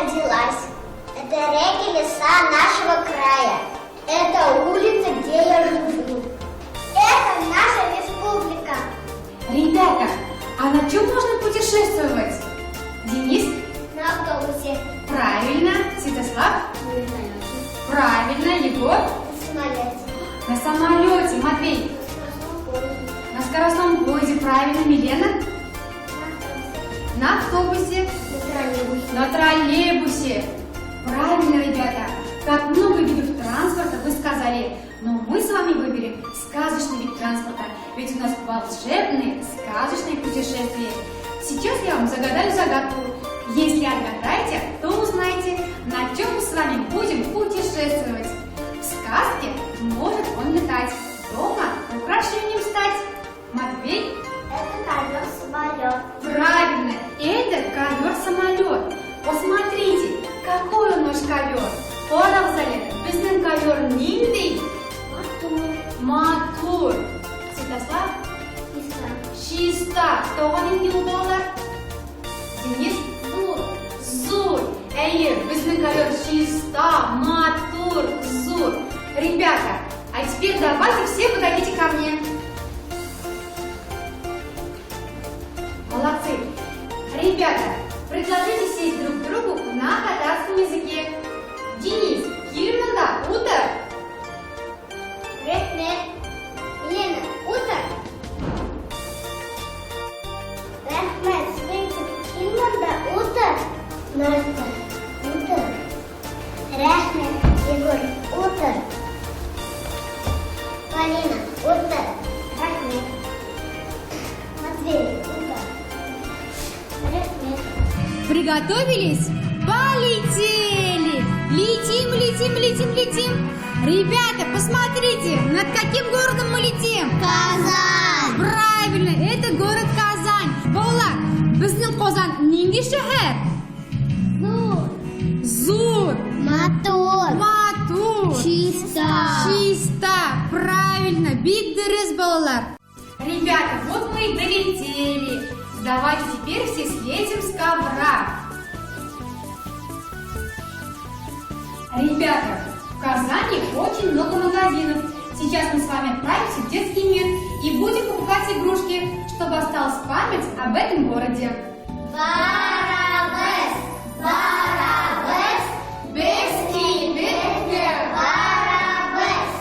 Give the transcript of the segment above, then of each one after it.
родилась. Это реки, леса нашего края. Это улица, где я живу. Это наша республика. Ребята, а на чем можно путешествовать? Денис? На автобусе. Правильно. Святослав? Правильно. Егор? На самолете. На самолете. Матвей? На скоростном поезде. Правильно. Милена? На автобусе. На троллейбусе. Правильно, ребята. Как много видов транспорта вы сказали. Но мы с вами выберем сказочный вид транспорта. Ведь у нас волшебные, сказочные путешествия. Сейчас я вам загадаю загадку. Если отгадаете, то узнаете, на чем мы с вами будем путешествовать. В сказке может он летать, дома украшением стать. Матвей? Это ковер-самолет. Правильно, это ковер-самолет. Посмотрите, какой он наш ковер. Оравзале, біздің ковер нендей? Матур. Святослав? Шиста. Тоған енді ол балалар? Денис? Зур. Әйе, біздің ковер шиста, матур, зур. Ребята, а теперь давайте все подойдите ко мне. Молодцы. Ребята, предложите сесть друг к другу на татарском языке. Денис, Кирманда, утро. Рехмет. Лена, утро. Рахмет, Светик, Кирманда, утро. Настя, утро. Рахмет, Егор, утро. Полина, утро. Рахмет. Матвей, утро. Рахмет. Приготовились? Полетели! Летим, летим, летим, летим! Ребята, посмотрите, над каким городом мы летим? Казань! Правильно, это город Казань. Балалар, біздің Қазан нендей шәһәр? Зур. Мотор. Матур. Чисто. Чисто. Правильно, бит дырыс, балалар. Ребята, вот мы и долетели. Давайте теперь все слезем с ковра. Ребята, в Казани очень много магазинов. Сейчас мы с вами отправимся в детский мир и будем покупать игрушки, чтобы осталась память об этом городе. Барабес. Барабес. Без кибетке. Барабес.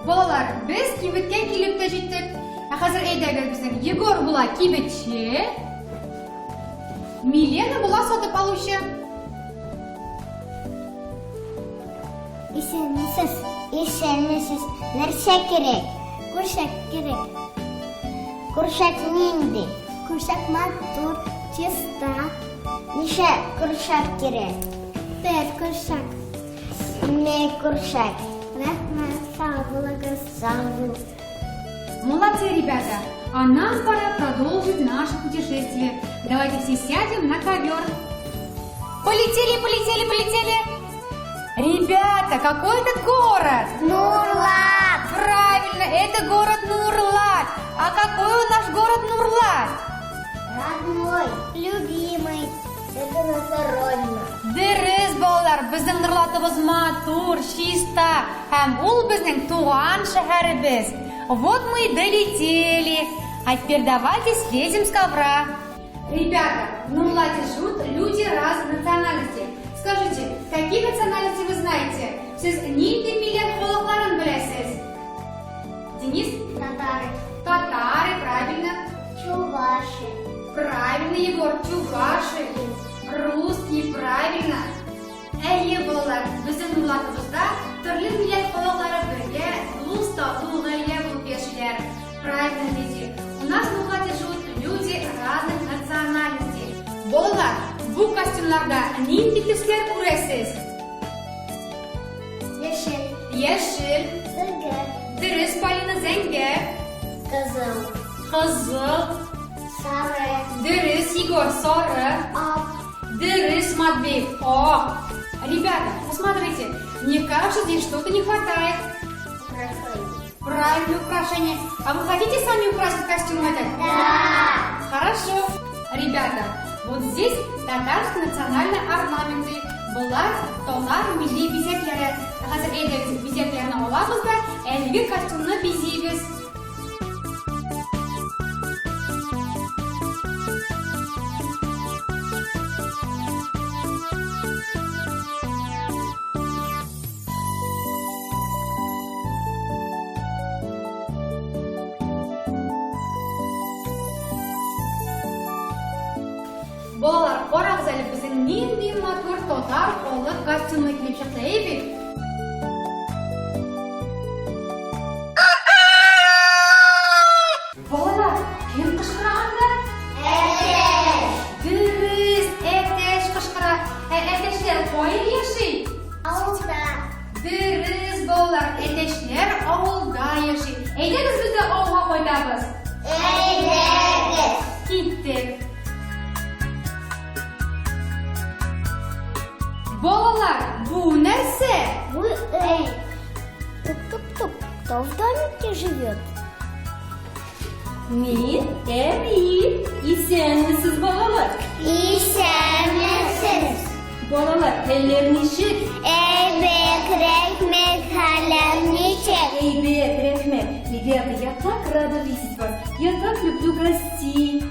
Балалар, біз кибетке келіп те жеттік. Қазір әйдәгіз біздің Егор була кибетші, Милена була сатып алушы. Исәнмесез. Нәрсә кирәк? Күршәк кирәк. Күршәк нинди? Күршәк матур, чиста. Нишә күршәк кирәк? Бер күршәк. Не күршәк. Рәхмәт, сау булыгыз. Сау бул. Молодцы, ребята! А нам пора продолжить наше путешествие. Давайте все сядем на ковер. Полетели, полетели, полетели! Ребята, какой это город? Нурлат. Правильно, это город Нурлат. А какой у наш город Нурлат? Родной, любимый. Это наша родина. Дөрес, балалар, біздің Нурлатыбыз матур, чиста. Һәм ул біздің туған шәһәребез. Вот мы и долетели. А теперь давайте слезем с ковра. Ребята, в Нурлате живут люди разных национальностей. Скажите, какие национальности вы знаете? Сіз нинди миллион холокларын білесіз? Денис? Татары. Татары, правильно. Чуваши. Правильно, Егор. Чуваши. Русские, правильно. Әйе, балалар, біздің Нурлатыбызда түрлі милләт халыклары бірге дус тату гаилә булып яшиләр. Правильно, дети. У нас в Нурлате живут люди разных национальностей. Балалар, bu костюмларда нинди төсләр күрәсез? Яшел. Яшел. Зәңгәр. Дөрес, Полина, зәңгәр. Кызыл. Кызыл. Сары. Дөрес, Егор, сары. Ак. Дырыс, Матвей, ак. Ребята, посмотрите, мне кажется, здесь что-то не хватает. Правильное украшение. А вы хотите сами украсить костюм этот? Да. Хорошо. Ребята, вот здесь татарские национальные орнаменты. Bunlar Dolar milli bizekleri. Hazır eydemiz bizeklerini olamız da elgi kostyumunu bizeyimiz. Bolalar, qarağız әлі біздің нендей мотор Татар қолы kostyumni kiyib chiqlaylik. Bolalar, kim qışqırağanda? Eteş. Dürüst, eteş qışqıra. Eteşler qoyil yaşay. Avulda. Dürüst bolalar, eteşler avulda yaşay. Eydiniz bizde avulga qo'ydamiz. Eydiniz. Ketdik. Bolalar, bu nerse? Bu Тук-тук-тук. Кто в домике живет? Мен Әмин. Исәнмісіз балалар? İşemezsiniz. Балалар, теллерін ишет. Eybek, rehmet, halемничек. Эйбек, рахмет. Ребята, я так рада видеть вас. Я так люблю гостей.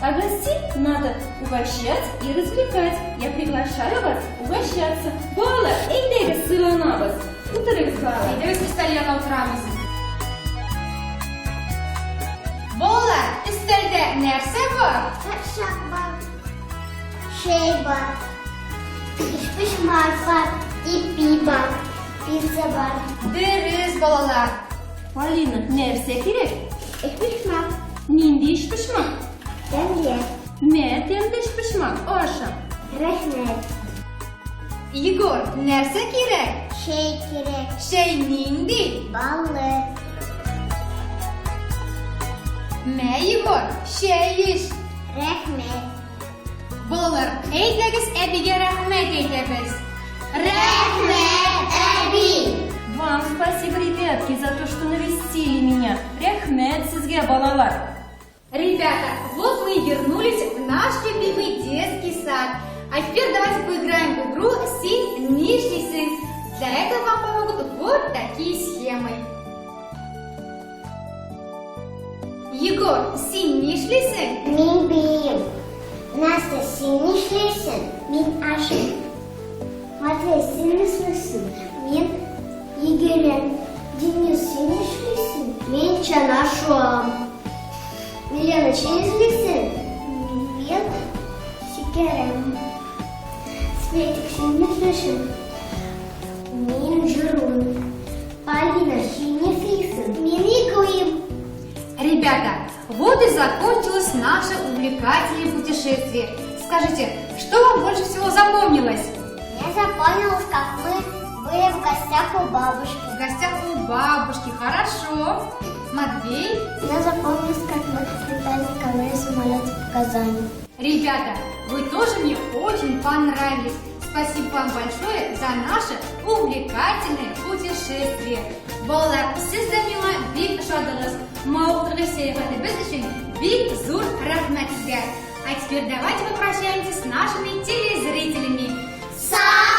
А гостей надо угощать и развлекать. Я приглашаю вас угощаться. Балалар, әйдәгіз сыйланабыз. Отырыңыз, балалар. Eydimiz üstelden oturamız. Bolalar, üstelde nerse var? Taşak var. Şey var. İşpişmak var. İpi var. Pizza var. Dürüst bolalar. Полина, нәрсе керек? İşpişmak. Нинде иш пішмақ? Demle. Мә, тәмді иш пішмақ? Аша. Rehmet. Igor, nerse gerek? Şey gerek. Şey nindi? Ballı. Mə Igor, şey iş. Rehmet. Bolalar, eydegiz əbigə rəhmət eydəbiz. Rehmet abi. Вам спасибо, ребятки, за то, что навестили меня. Рахмет сізге, балалар. Ребята, вот мы и вернулись в наш любимый детский сад. А теперь давайте поиграем в игру «Синь, нижний сын». Для этого вам помогут вот такие схемы. Егор, синь нишлисің? Min beyim. Настя, sen işlersin. Min aşım. Матвей, sen işlersin. Min Игорем. Денис, sen işlersin. Min Çanaşom. Milena, sen işlersin. Min Şekerem. Светик, sen işlersin. Min Жирун. Полина, sen işlersin. Min Игорем. Ребята, вот и закончилось наше увлекательное путешествие. Скажите, что вам больше всего запомнилось? Мне запомнилось, как мы были в гостях у бабушки. В гостях у бабушки, хорошо. Матвей? Мне запомнилось, как мы летали на ковре самолете в Казани. Ребята, вы тоже мне очень понравились. Спасибо вам большое за наше увлекательное путешествие. Балалар, сізді мила бик шадығыз. Мауықтығы саяхатыбыз үшін бик зур рахмет сізге. А теперь давайте попрощаемся с нашими телезрителями. Сам!